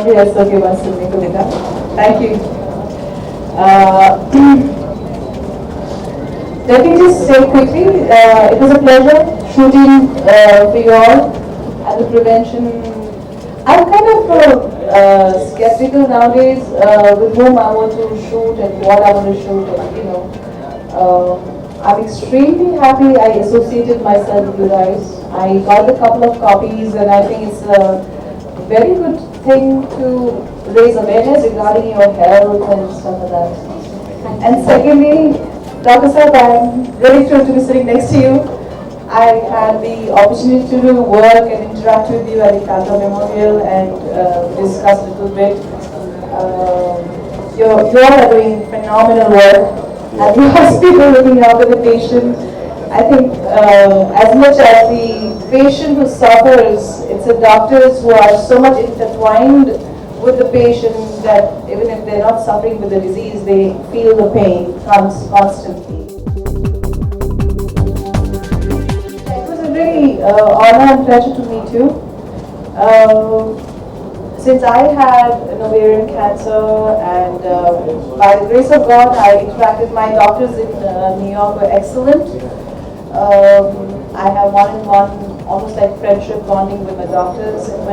laundry ऐसा के बाद सुनने को मिला. Thank you. Uh, Let me just say quickly, it was a pleasure shooting for you all at the prevention. I'm kind of skeptical nowadays with whom I want to shoot and what I want to shoot, and I'm extremely happy I associated myself with you guys. I got a couple of copies, and I think it's a very good thing to raise awareness regarding your health and stuff like that. And secondly, Dr. Saab, I'm really thrilled to be sitting next to you. I had the opportunity to work and interact with you at the Calcutta Memorial and discuss a little bit. You all are doing phenomenal work at the hospital looking after the patient. I think as much as the patient who suffers, it's the doctors who are so much intertwined with the patient that even if they're not suffering with the disease, they feel the pain constantly. It was a really honor and pleasure to meet you. Since I had an ovarian cancer, and by the grace of God, I interacted. My doctors in New York were excellent. I have one-on-one, almost like friendship bonding with my doctors. And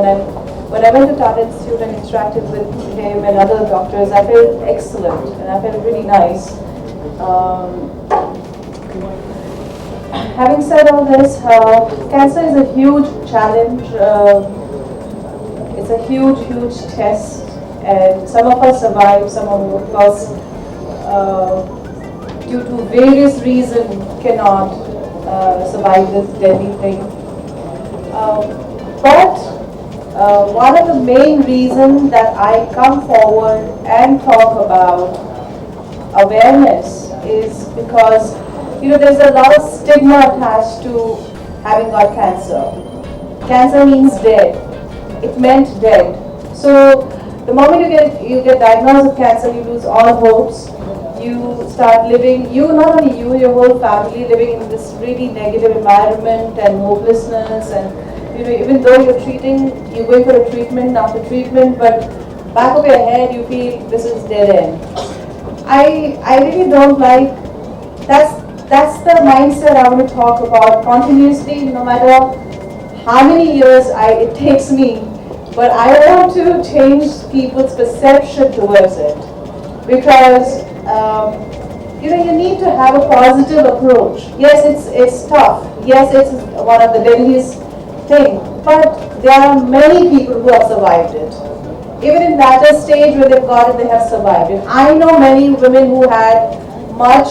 when I went to Tata Institute and interacted with him and other doctors, I felt excellent and I felt really nice. Having said all this, cancer is a huge challenge. It's a huge test, and some of us survive, some of us due to various reasons cannot survive this deadly thing. But one of the main reasons that I come forward and talk about awareness is because there's a lot of stigma attached to having got cancer. Cancer means dead. It meant dead. So the moment you get diagnosed with cancer, you lose all hopes. You start living, not only you, your whole family living in this really negative environment and hopelessness, and even though you're going for a treatment after treatment, but back of your head you feel this is dead end. I really don't like, that's the mindset I want to talk about continuously, no matter how many years it takes me, but I want to change people's perception towards it, because you need to have a positive approach. Yes, it's tough. Yes, it's one of the deadliest thing, but there are many people who have survived it. Even in that stage where they've got it, they have survived it. I know many women who had much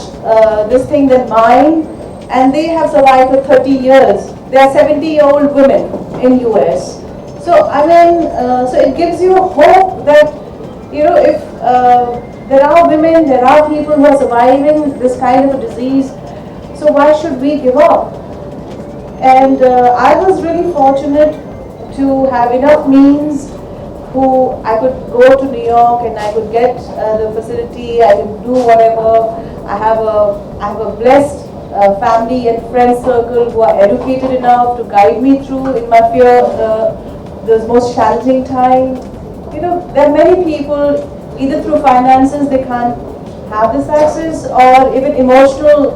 this thing than mine, and they have survived for 30 years. They are 70-year-old women in US. So so it gives you hope that if there are women, there are people who are surviving this kind of a disease, so why should we give up? And I was really fortunate to have enough means who I could go to New York and I could get the facility, I could do whatever. I have a blessed family and friend circle who are educated enough to guide me through in my this most challenging time. There are many people, either through finances they can't have this access, or even emotional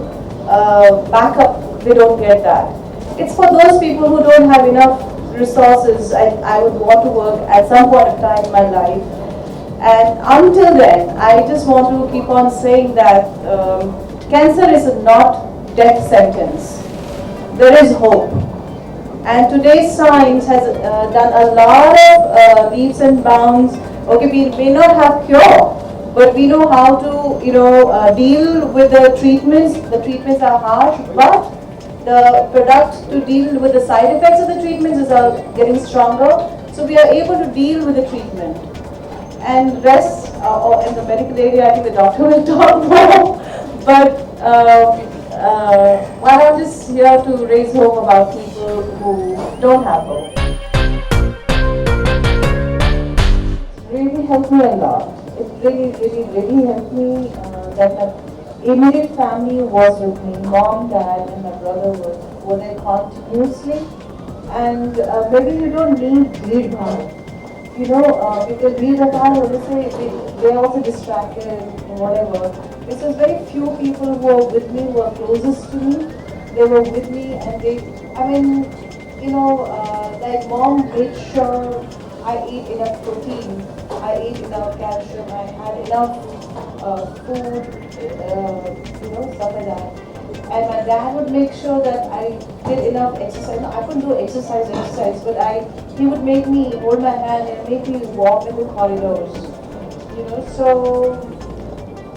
backup, they don't get that. It's for those people who don't have enough resources. I would want to work at some point of time in my life. And until then, I just want to keep on saying that cancer is not death sentence. There is hope. And today's science has done a lot of leaps and bounds. Okay, we may not have cure, but we know how to, deal with the treatments. The treatments are harsh, but the product to deal with the side effects of the treatments is getting stronger. So we are able to deal with the treatment. And rest, in the medical area, I think the doctor will talk more. But while I'm just here to raise hope about people who don't have hope. It really helped me a lot. It really helped me that my immediate family was with me. Mom, dad, and my brother were there continuously. And maybe you don't need lead now. because we the time obviously they're also distracted and whatever. It was very few people who were with me, who were closest to me. They were with me and I mean, like mom made sure I eat enough protein, I ate enough calcium, I had enough food, stuff like that. And my dad would make sure that I did enough exercise. No, I couldn't do exercise, but he would make me hold my hand and make me walk in the corridors. So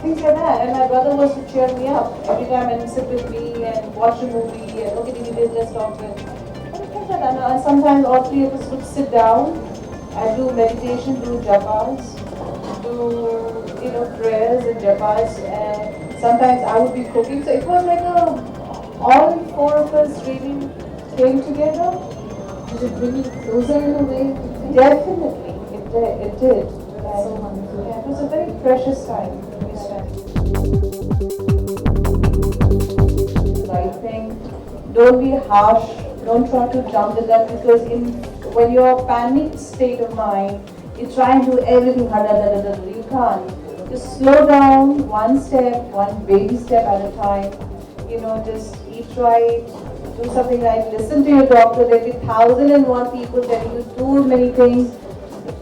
things like that. And my brother was to cheer me up every time and sit with me and watch a movie and okay, did you this, let's talk to him. Things like that. And sometimes all three of us would sit down and do meditation, do japas, do prayers and japas, and sometimes I would be cooking. So it was like all four of us really came together. Did it bring you closer in a way? Definitely, it did. That's so wonderful. Yeah, it was a very precious time. We spent. Right thing. Don't be harsh. Don't try to jump the gun because when you're a panicked state of mind, you try and do everything. You can't. Just slow down, one baby step at a time. Just eat right, do something right, listen to your doctor. There'll be 1,001 people telling you too many things.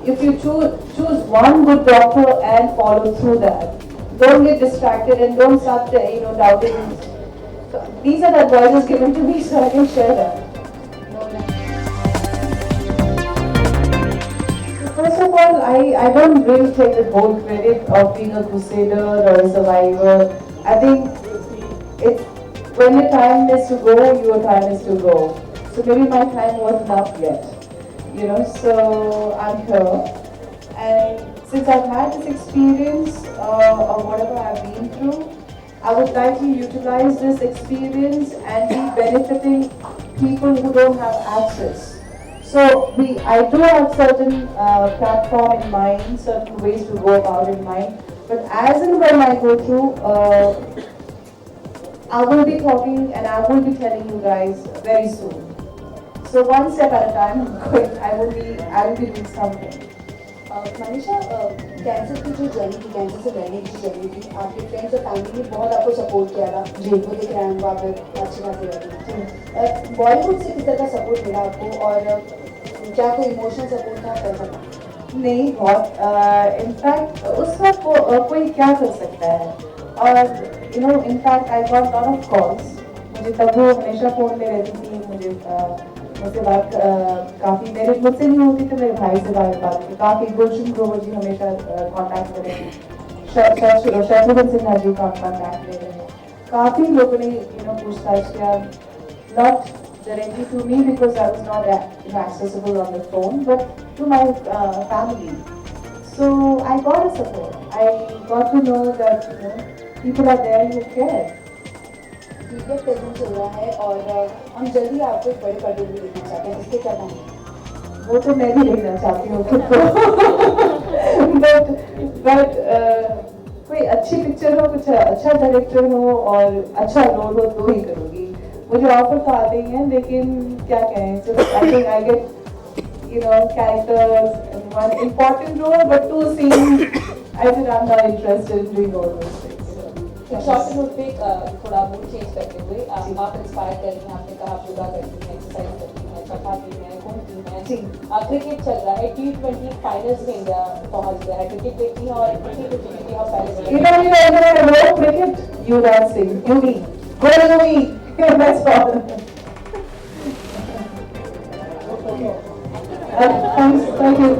If you choose one good doctor and follow through that, don't get distracted and don't start doubting. So these are the advices given to me, so I can share that. First of all, I don't really take the whole credit of being a crusader or a survivor. I think it's when your time is to go, your time is to go. So maybe my time wasn't up yet. So I'm here. And since I've had this experience of whatever I've been through, I would like to utilize this experience and be benefiting people who don't have access. So I do have certain platform in mind, certain ways to go about in mind. But as and when I go through, I will be talking and I will be telling you guys very soon. So one step at a time, I will be doing something. Manisha cancer की जो journey थी, cancer से लड़ने की journey थी, आपके friends और family ने बहुत आपको सपोर्ट किया था। जी, वो दिख रहा है हमको, आप अच्छी खासी लगी। बॉलीवुड से किस तरह का सपोर्ट मिला आपको और क्या कोई इमोशनल सपोर्ट था कैसा था? नहीं, बहुत इनफैक्ट उस वक्त कोई क्या कर सकता है और in fact I got lot of calls. मुझे तब वो हमेशा फ़ोन में रहती थी, मुझसे बात काफ़ी मुझसे नहीं होती तो मेरे भाई से बात की काफ़ी। गुलशन ग्रोवर जी हमेशा कांटेक्ट कर रहे थे, शत्रुघ्न सिन्हा जी का कांटेक्ट ले रहे हैं। काफ़ी लोगों ने पूछताछ किया, not directly to me because I was not accessible on the phone, but to my family. So I got a support. I got to know that people are there who care. Cricket present चल रहा है और हम जल्दी आपको एक बड़े पर्दे भी देखना चाहते हैं, इसके क्या कहेंगे? वो तो मैं भी देखना चाहती हूँ खुद को but कोई अच्छी पिक्चर हो, कुछ अच्छा डायरेक्टर हो और अच्छा रोल हो तो ही करूँगी। मुझे ऑफर तो आते ही हैं, लेकिन क्या कहें, I think I get characters and one important role, but two scenes I think I'm not interested in doing all those things. Short note पे थोड़ा मूड चेंज करते हुए आप इंस्पायर कर रही हैं, आपने कहा आप योगा करती हैं, एक्सरसाइज करती हैं, चपाती हैं, घूमती हैं। क्रिकेट चल रहा है, T20 फाइनल्स में इंडिया पहुंच गया है। क्रिकेट देखती हैं और क्रिकेट हम पहले cricket, you dancing, you me, go to me, that's all. Thanks, thank you.